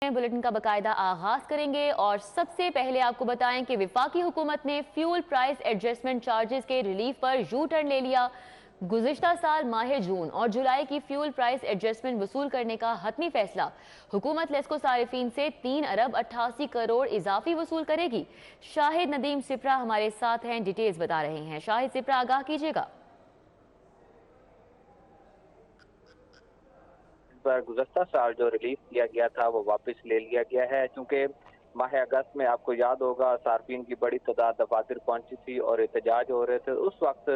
Bulletin का बाकायदा आगाज करेंगे और सबसे पहले आपको बताएं कि वफाकी हुकूमत ने फ्यूल प्राइस एडजस्टमेंट चार्जेस के रिलीफ पर यू टर्न ले लिया। गुज़िश्ता साल माह जून और जुलाई की फ्यूल प्राइस एडजस्टमेंट वसूल करने का हतमी फैसला। हुकूमत लेस्को सारिफीन से 3 अरब 88 करोड़ इजाफी वसूल करेगी। शाहिद नदीम सिप्रा हमारे साथ हैं, डिटेल्स बता रहे हैं। शाहिद सिप्रा, आगाह कीजिएगा। गुज़श्ता साल जो रिलीफ किया गया था वो वापस ले लिया गया है, क्योंकि माह अगस्त में आपको याद होगा सार्फिन की बड़ी तादाद दफातर पहुंची थी और एहतजाज हो रहे थे। उस वक्त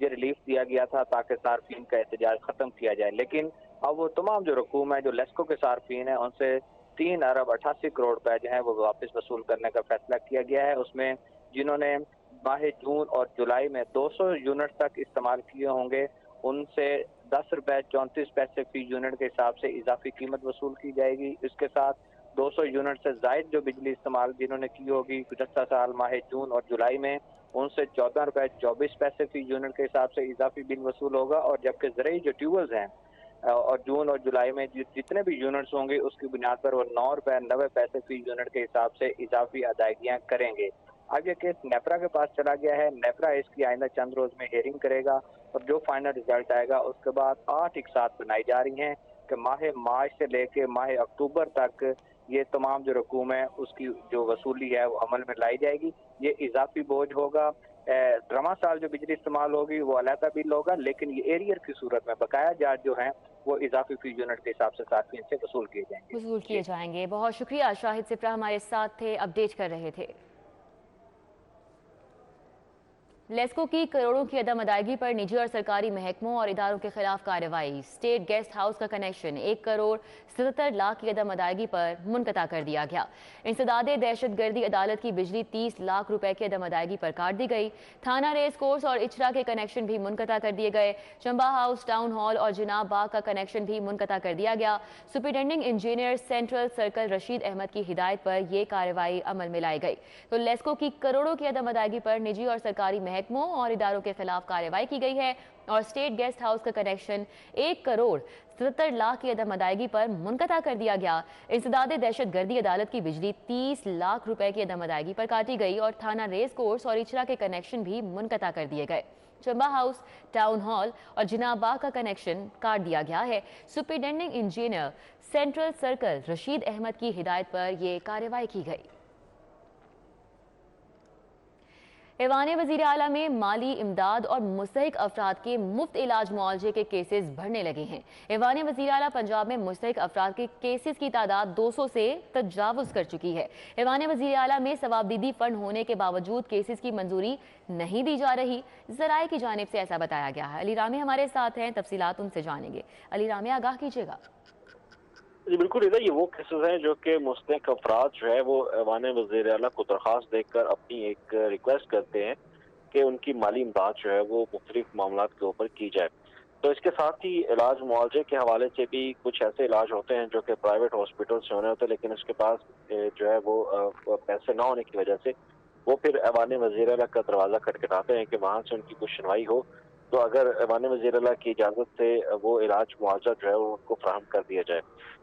ये रिलीफ दिया गया था ताकि सार्फिन का एहतजाज खत्म किया जाए। लेकिन अब वो तमाम जो रकूम है, जो लेस्को के सार्फिन है, उनसे 3 अरब 88 करोड़ रुपए जो है वो वापस वसूल करने का फैसला किया गया है। उसमें जिन्होंने माह जून और जुलाई में 200 यूनिट तक इस्तेमाल किए होंगे, उनसे 10 रुपए 34 पैसे फी यूनिट के हिसाब से इजाफी कीमत वसूल की जाएगी। इसके साथ 200 यूनिट से जायद जो बिजली इस्तेमाल जिन्होंने की होगी गुज़श्ता साल माह जून और जुलाई में, उनसे 14 रुपए 24 पैसे फी यूनिट के हिसाब से इजाफी बिल वसूल होगा। और जबकि ज़रूरी जो ट्यूबवेल्स हैं और जून और जुलाई में जितने भी यूनिट्स होंगे उसकी बुनियाद पर वो 9 रुपए 90 पैसे फी यूनिट के हिसाब से इजाफी अदायगियां करेंगे। अब ये केस नेपरा के पास चला गया है। नेपरा इसकी आइंदा चंद रोज में हेयरिंग करेगा और जो फाइनल रिजल्ट आएगा उसके बाद 8 इकसात बनाई जा रही हैं कि माह मार्च से लेके माह अक्टूबर तक ये तमाम जो रकूम है उसकी जो वसूली है वो अमल में लाई जाएगी। ये इजाफी बोझ होगा। रवा साल जो बिजली इस्तेमाल होगी वो अलहदा बिल होगा, लेकिन ये एरियर की सूरत में बकाया चार्ज जो है वो इजाफी फी यूनिट के हिसाब से सार्फिन से वसूल किए जाएंगे। बहुत शुक्रिया, शाहिद सिप्रा हमारे साथ थे, अपडेट कर रहे थे। लेस्को की करोड़ों की अदम अदायगी पर निजी और सरकारी महकमों और इदारों के खिलाफ कार्रवाई। स्टेट गेस्ट हाउस का कनेक्शन 1 करोड़ 77 लाख की अदम अदायगी पर मुनक़ता कर दिया गया। इंसदाद दहशत गर्दी अदालत की बिजली 30 लाख रुपए की अदम अदायगी पर काट दी गई। थाना रेस कोर्स और इचरा के कनेक्शन भी मुनक़ता कर दिए गए। चंबा हाउस, टाउन हॉल और जिनाब बाग का कनेक्शन भी मुनक़ता कर दिया गया। Superintending engineer central circle Rashid Ahmad की हिदायत पर यह कार्रवाई अमल में लाई गई। तो लेस्को की करोड़ों की अदम अदायगी पर निजी और सरकारी महकमों और इदारों के खिलाफ कार्रवाई की गई है और स्टेट गेस्ट हाउस का कनेक्शन 1 करोड़ 77 लाख की अदम अदायगी पर मुनक़ता कर दिया गया। इंसदाद दहशत गर्दी अदालत की बिजली 30 लाख रुपए की अदम अदायगी पर काटी गई और थाना रेस कोर्स और इचरा के कनेक्शन भी मुनक़ता कर दिए गए। चंबा हाउस, टाउन हॉल और जिनाब बाग का कनेक्शन काट दिया गया है। Superintending engineer central circle Rashid Ahmad की हिदायत पर यह कार्रवाई की गई। ऐवान वज़ीर आला में माली इमदाद और मुस्तहिक अफराद के मुफ्त इलाज मुआवजे के केसेस बढ़ने लगे हैं। ऐवान वज़ीर आला पंजाब में मुस्तहिक अफराद के केसेस की तादाद 200 से तजावुज़ कर चुकी है। ऐवान वज़ीर आला में सवाबदीदी फंड होने के बावजूद केसेस की मंजूरी नहीं दी जा रही, ज़राए की जानिब से ऐसा बताया गया है। अली रामी हमारे साथ हैं, तफसीलात उनसे जानेंगे। अली रामी, आगाह कीजिएगा। जी बिल्कुल इधर ये वो केसेस हैं जो कि मुस्तहिक अफराद जो है वो ऐवान वज़ीर आला को दरख्वास्त देकर अपनी एक रिक्वेस्ट करते हैं कि उनकी माली इमदाद जो है वो मुख्तलिफ मामला के ऊपर की जाए। तो इसके साथ ही इलाज मुआवजे के हवाले से भी कुछ ऐसे इलाज होते हैं जो कि प्राइवेट हॉस्पिटल से होने होते हैं, लेकिन उसके पास जो है वो पैसे ना होने की वजह से वो फिर ऐवान वज़ीर आला का दरवाज़ा खटखटाते हैं कि वहाँ से उनकी कुछ सुनवाई हो। तो अगर ऐवान वज़ीर आला की इजाज़त से वो इलाज मुआवजा जो है वो उनको फराहम कर दिया जाए।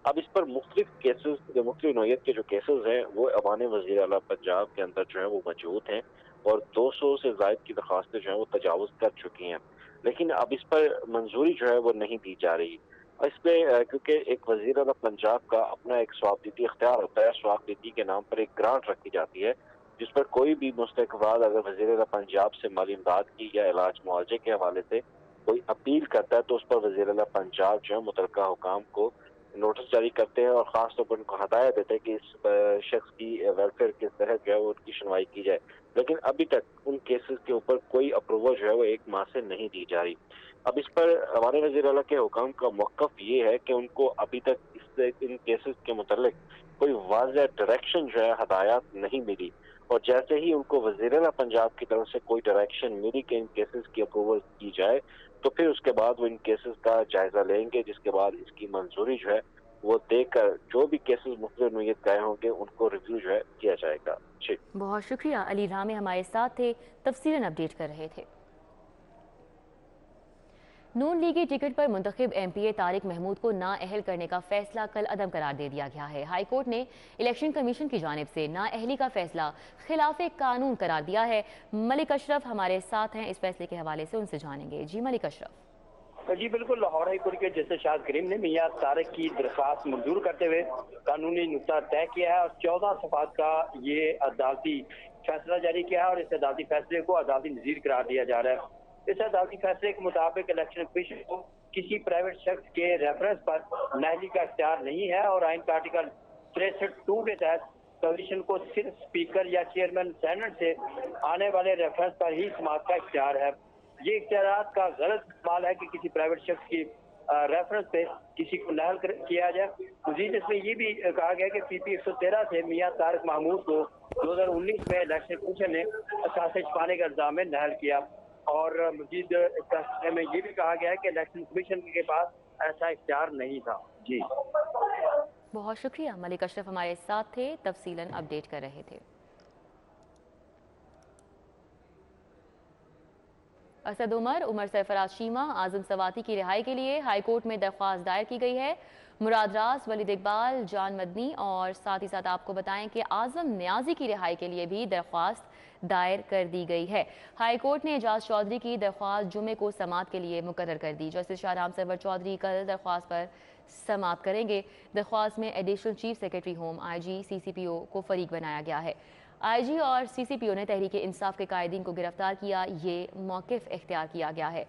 अब इस पर मुख्तलिफ केसेस, मुख्तलिफ नौइयत के जो केसेस हैं वो ऐवान वज़ीर आला पंजाब के अंदर जो है वो मौजूद हैं और 200 से ज़ायद की दरख्वास्तें जो है वो तजावुज़ कर चुकी हैं, लेकिन अब इस पर मंजूरी जो है वो नहीं दी जा रही। और इस पे क्योंकि एक वज़ीर आला पंजाब का अपना एक स्वाबदीदी इख्तियार होता है, स्वाबदीदी के नाम पर एक ग्रांट रखी जाती है जिस पर कोई भी मुस्तहिक अफराद अगर वज़ीर आला पंजाब से माली इमदाद की या इलाज मुआवजे के हवाले से कोई अपील करता है तो उस पर वज़ीर आला पंजाब जो है मुतल्लिका हुकाम को नोटिस जारी करते हैं और ख़ास तौर पर उनको हदायत देते हैं कि इस शख्स की वेलफेयर किस तरह जो है वो उनकी सुनवाई की जाए। लेकिन अभी तक उन केसेस के ऊपर कोई अप्रूवल जो है वो 1 माह से नहीं दी जा रही। अब इस पर हमारे वज़ीर आला के हुकाम का मौक़िफ़ ये है कि उनको अभी तक इन केसेस के मुतल्लिक कोई वाज़ेह डायरेक्शन जो है हदायत नहीं मिली और जैसे ही उनको वज़ीर आला पंजाब की तरफ से कोई डायरेक्शन मिली कि इन केसेस की अप्रूवल की जाए तो फिर उसके बाद वो इन केसेस का जायजा लेंगे, जिसके बाद इसकी मंजूरी जो है वो देकर जो भी केसेस मुख्तलिफ नौइयत के आए होंगे उनको रिव्यू जो है किया जाएगा। जी बहुत शुक्रिया, अली रामी हमारे साथ थे, तफसीलन अपडेट कर रहे थे। नून लीगी टिकट पर मुंतखब एमपीए तारिक महमूद को नाअहल करने का फैसला कल अदम करार दे दिया गया है। हाई कोर्ट ने इलेक्शन कमीशन की जानिब से नाअहली का फैसला खिलाफ कानून करार दिया है। मलिक अशरफ हमारे साथ हैं, इस फैसले के हवाले से उनसे जानेंगे। जी मलिक अशरफ। जी बिल्कुल, लाहौर हाई कोर्ट के जस्टिस शाद करीम ने मियां तारिक की दरख्वास्त मंजूर करते हुए कानूनी नुक्ता तय किया है और 14 सफात का ये अदालती फैसला जारी किया है और इस अदालती फैसले को अदालती नजीर करार दिया जा रहा है। इस अदालती फैसले के मुताबिक इलेक्शन कमीशन को किसी प्राइवेट शख्स के रेफरेंस पर नाअहली का इख्तियार नहीं है और आइन का आर्टिकल 63(2) के तहत कमीशन को सिर्फ स्पीकर या चेयरमैन सेनेट से आने वाले रेफरेंस पर ही समाअत का इख्तियार है। ये इख्तियारात का गलत इस्तेमाल है कि किसी प्राइवेट शख्स की रेफरेंस पे किसी को नाअहल किया जाए। मजीद इसमें ये भी कहा गया कि पीपी 113 से मियां तारिक महमूद को 2019 में इलेक्शन कमीशन ने असासे छुपाने के इल्जाम में नाअहल किया और मजीद इस फैसले में ये भी कहा गया है कि इलेक्शन कमीशन के पास ऐसा इख्तियार नहीं था। जी बहुत शुक्रिया, मलिक अशरफ हमारे साथ थे, तफसीलन अपडेट कर रहे थे। असद उमर सरफराज शीमा, आजम सवाती की रिहाई के लिए हाई कोर्ट में दरख्वास्त दायर की गई है। मुराद रास, वलीद इकबाल, जान मदनी और साथ ही साथ आपको बताएं कि आजम न्याजी की रिहाई के लिए भी दरख्वास्त दायर कर दी गई है। हाई कोर्ट ने एजाज चौधरी की दरख्वास्त जुमे को समाअत के लिए मुकर्रर कर दी। जस्टिस शाहराम सरवर चौधरी कल दरख्वास्त पर समाअत करेंगे। दरख्वास्त में additional chief secretary home IG CCPO को फरीक बनाया गया है। IG और CCPO ने तहरीक इंसाफ के कायदीन को गिरफ्तार किया, ये मौक़िफ़ इख्तियार किया गया है।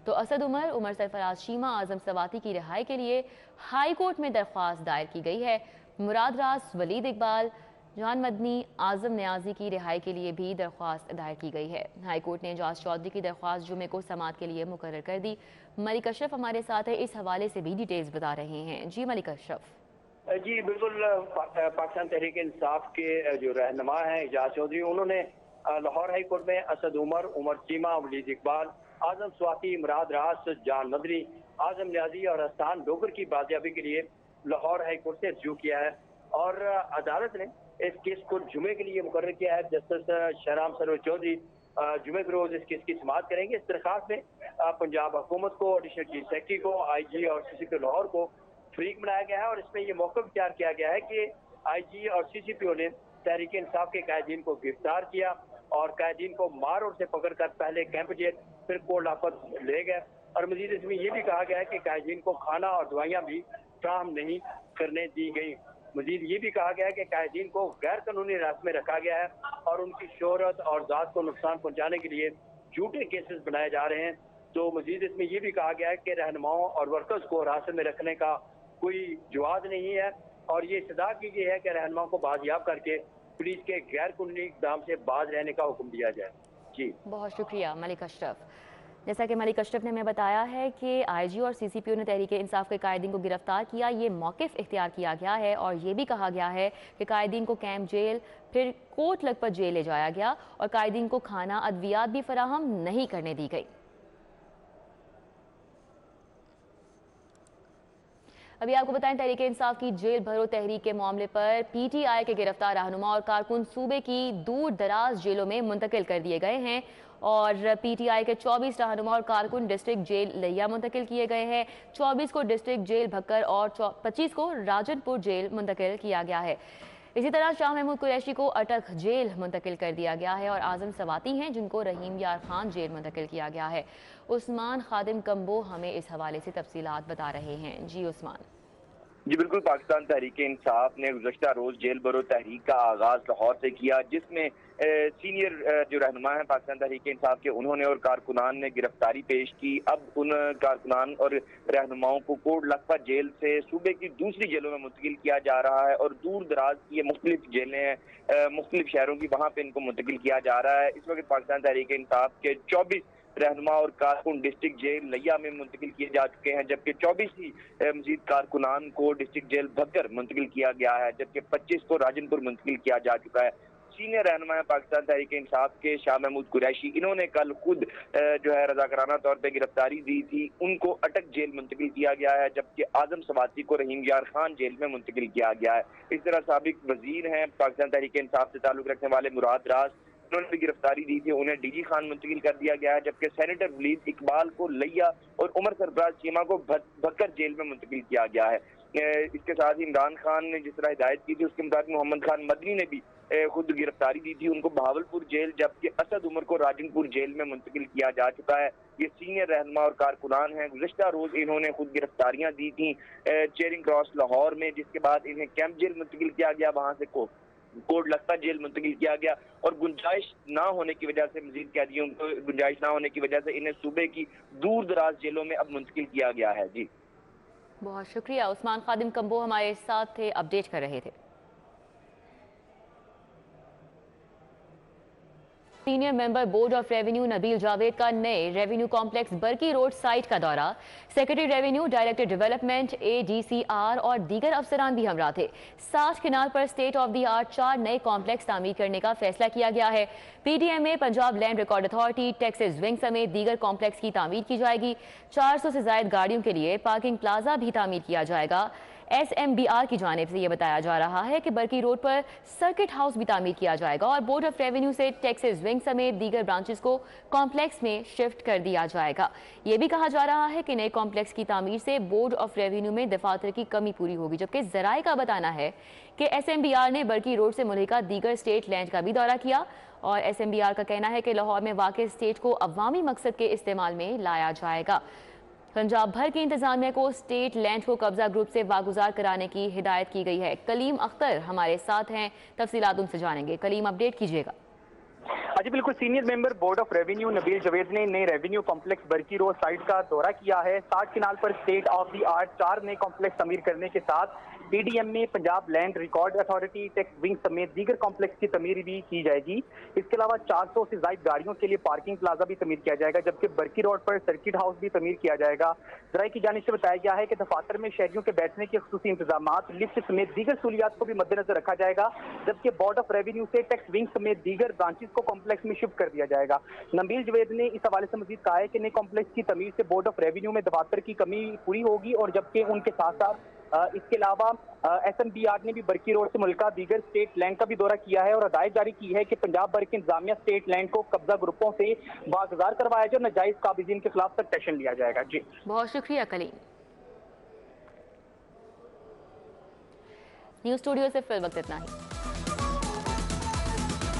तो असद उमर सरफराज शीमा, आजम सवाती की रिहाई के लिए हाई कोर्ट में दरख्वास्त दायर की गई है। मुराद रास, वलीद इकबाल, जान मदनी, आजम न्याजी की रिहाई के लिए भी दरख्वास्त दायर की गई है। हाई कोर्ट ने एजाज चौधरी की दरख्वास्त जुमे को समाअत के लिए मुकर्रर कर दी। मलिक अशरफ हमारे साथ है, इस हवाले से भी डिटेल्स बता रहे हैं। जी मलिक अशरफ। जी बिल्कुल, पाकिस्तान तहरीक इंसाफ के जो रहनुमा हैं एजाज चौधरी, उन्होंने लाहौर हाई कोर्ट में असद उमर चीमा, वलीद इकबाल, आजम स्वाति, मुराद रास, जान मदनी, आजम न्याजी और हसन डोगर की बाजियाबी के लिए लाहौर हाई कोर्ट से रजू किया है और अदालत ने इस केस को जुमे के लिए मुकर्रर किया है। जस्टिस शाहराम सरवर चौधरी जुमे के रोज इस केस की समाअत करेंगे। इस दरखास्त में पंजाब हुकूमत को, एडिशनल चीफ सेक्रेटरी को, IG और CCPO लाहौर को फरीक बनाया गया है और इसमें ये मौक़िफ़ इख्तियार किया गया है कि IG और CCPO ने तहरीक इंसाफ के कायदीन को गिरफ्तार किया और कायदीन को मार और से पकड़ कर पहले कैंप जेल फिर कोर्ट लाफत ले गए और मजीद इसमें यह भी कहा गया है कि कायदीन को खाना और दवाइयाँ भी फ्राहम नहीं करने दी गई। मजीद ये भी कहा गया है कि कायदीन को गैर कानूनी हिरासत में रखा गया है और उनकी शोहरत और ज़ात को नुकसान पहुँचाने के लिए झूठे केसेस बनाए जा रहे हैं। तो मजीद इसमें यह भी कहा गया है कि रहनुमाओं और वर्कर्स को हिरासत में रखने का कोई जवाब नहीं है और ये सदा की गई है कि रहनुमाओं को बाजियाब करके पुलिस के गैर कानूनी इक़दाम से बाज रहने का हुक्म दिया जाए। जी बहुत शुक्रिया मलिक अशरफ। जैसा कि मलिक अशरफ ने हमें बताया है कि IG और CCPO ने तहरीक इंसाफ के कायदीन को गिरफ्तार किया, ये मौक़िफ़ इख्तियार किया गया है और ये भी कहा गया है कि कायदीन को कैंप जेल फिर कोर्ट लखपत जेल ले जाया गया और कायदीन को खाना अद्वियात भी फराहम नहीं करने दी गई। अभी आपको बताएं, तहरीक इंसाफ की जेल भरो तहरीक के मामले पर PTI के गिरफ्तार रहनुमा और कारकुन सूबे की दूर दराज जेलों में मुंतकिल कर दिए गए हैं और PTI के 24 रहनुमा और कारकुन डिस्ट्रिक्ट जेल लिया मुंतकिल किए गए हैं। 24 को डिस्ट्रिक्ट जेल भक्कर और 25 को राजनपुर जेल मुंतकिल किया गया है। इसी तरह शाह महमूद कुरैशी को अटक जेल मुंतकिल कर दिया गया है और आजम सवाती हैं जिनको रहीम यार खान जेल मुंतकिल किया गया है। उस्मान खादिम कम्बो हमें इस हवाले से तफसीलात बता रहे हैं। जी उस्मान। जी बिल्कुल, पाकिस्तान तहरीक इंसाफ ने गुज़श्ता रोज जेल भरो तहरीक का आगाज लाहौर से किया, जिसमें सीनियर जो रहनुमा हैं पाकिस्तान तहरीक इंसाफ के, उन्होंने और कारकुनान ने गिरफ्तारी पेश की। अब उन कारकुनान और रहनुमाओं को कोट लखपत जेल से सूबे की दूसरी जेलों में मुंतकिल किया जा रहा है और दूर दराज की ये मुख्तलिफ जेलें हैं, मुख्तलिफ शहरों की, वहाँ पे इनको मुंतकिल किया जा रहा है। इस वक्त पाकिस्तान तहरीक इंसाफ के 24 रहनुमा और कारकुन डिस्ट्रिक्ट जेल लिया में मुंतकिल किए जा चुके हैं, जबकि 24 ही मजीद कारकुनान को डिस्ट्रिक्ट जेल भक्कर मुंतकिल किया गया है, जबकि 25 को राजनपुर मुंतकिल किया जा चुका है। सीनियर रहनुमा पाकिस्तान तहरीक इंसाफ के शाह महमूद कुरैशी, इन्होंने कल खुद जो है रजाकाराना तौर पर गिरफ्तारी दी थी, उनको अटक जेल मुंतकिल किया गया है, जबकि आजम सवाती को रहीम यार खान जेल में मुंतकिल किया गया है। इस तरह साबिक वजीर हैं पाकिस्तान तहरीक इंसाफ से ताल्लुक रखने वाले मुराद रास, उन्होंने भी गिरफ्तारी दी थी, उन्हें डीजी खान मुंतकिल कर दिया गया है, जबकि सेनेटर वलीद इकबाल को लिया और उमर सरफराज चीमा को भक्कर जेल में मुंतकिल किया गया है। इसके साथ ही इमरान खान ने जिस तरह हिदायत की थी उसके मुताबिक मोहम्मद खान मदनी ने भी खुद गिरफ्तारी दी थी, उनको बहावलपुर जेल जबकि असद उमर को राजनपुर जेल में मुंतकिल किया जा चुका है। ये सीनियर रहनुमा और कारकुनान हैं। गुज़िश्ता रोज इन्होंने खुद गिरफ्तारियां दी थी चेरिंग क्रॉस लाहौर में, जिसके बाद इन्हें कैंप जेल मुंतकिल किया गया, वहां से कोट लखता जेल मुंतकिल किया गया और गुंजाइश ना होने की वजह से मजीद कैदियों को गुंजाइश ना होने की वजह से इन्हें सूबे की दूर दराज जेलों में अब मुंतकिल किया गया है। जी बहुत शुक्रिया। उस्मान खादिम कंबो हमारे साथ थे, अपडेट कर रहे थे। Senior member board of revenue Nabeel Javed का नए रेवेन्यू कॉम्प्लेक्स बरकी रोड साइट का दौरा। Secretary revenue, director development, ADCR और दीगर अफसरान भी हमरा थे। 60 किनाल पर स्टेट ऑफ द आर्ट 4 नए कॉम्प्लेक्स तामीर करने का फैसला किया गया है। PDM में Punjab land record authority, taxes wing समेत दीगर कॉम्प्लेक्स की तामीर की जाएगी। 400 से ज्यादा गाड़ियों के लिए पार्किंग प्लाजा भी तामीर किया जाएगा। SMBR की जानिब से यह बताया जा रहा है कि बरकी रोड पर सर्किट हाउस भी तामीर किया जाएगा और बोर्ड ऑफ रेवेन्यू से टैक्सेस विंग समेत दीगर ब्रांचेस को कॉम्प्लेक्स में शिफ्ट कर दिया जाएगा। यह भी कहा जा रहा है कि नए कॉम्प्लेक्स की तामीर से बोर्ड ऑफ रेवेन्यू में दफातर की कमी पूरी होगी, जबकि जराए का बताना है कि SMBR ने बरकी रोड से मुल्हिका दीगर स्टेट लैंड का भी दौरा किया और SMBR का कहना है कि लाहौर में वाक़ स्टेट को अवामी मकसद के इस्तेमाल में लाया जाएगा। पंजाब भर की इंतजामिया को स्टेट लैंड को कब्जा ग्रुप से वागुजार कराने की हिदायत की गई है। कलीम अख्तर हमारे साथ हैं, तफसीलात उनसे जानेंगे। कलीम, अपडेट कीजिएगा। जी बिल्कुल, senior member board of revenue Nabeel Javed ने नए रेवेन्यू कॉम्प्लेक्स बरकी रोड साइट का दौरा किया है। 60 किनाल पर स्टेट ऑफ द आर्ट 4 नए कॉम्प्लेक्स तमीर करने के साथ PDM में Punjab land record authority, tax wing समेत दीगर कॉम्प्लेक्स की तमीर भी की जाएगी। इसके अलावा 400 से ज्यादा गाड़ियों के लिए पार्किंग प्लाजा भी तमीर किया जाएगा, जबकि बरकी रोड पर सर्किट हाउस भी तमीर किया जाएगा। जराये की जानिब से बताया गया है कि दफातर में शहरियों के बैठने के खुसूसी इंतजाम, लिफ्ट समेत दीगर सहूलियात को भी मद्देनजर रखा जाएगा, जबकि बोर्ड ऑफ रेवेन्यू से टैक्स विंग समेत दीगर ब्रांचेस को कॉम्प्लेक्स में शिफ्ट कर दिया जाएगा। नबील जावेद ने इस हवाले से मजीद कहा है कि नए कॉम्प्लेक्स की तमीर से बोर्ड ऑफ रेवेन्यू में दफातर की कमी पूरी होगी और जबकि उनके साथ साथ इसके अलावा SMBR ने भी बरकी रोड से मुल्का दीगर स्टेट लैंड का भी दौरा किया है और हदायत जारी की है कि पंजाब भर की इंतजामिया स्टेट लैंड को कब्जा ग्रुपों से वागुजार करवाया जाए और नाजायज काबिजीन के खिलाफ सख्त एक्शन लिया जाएगा। जी बहुत शुक्रिया कलीम। न्यूज़ स्टूडियो से फिर वक्त इतना ही।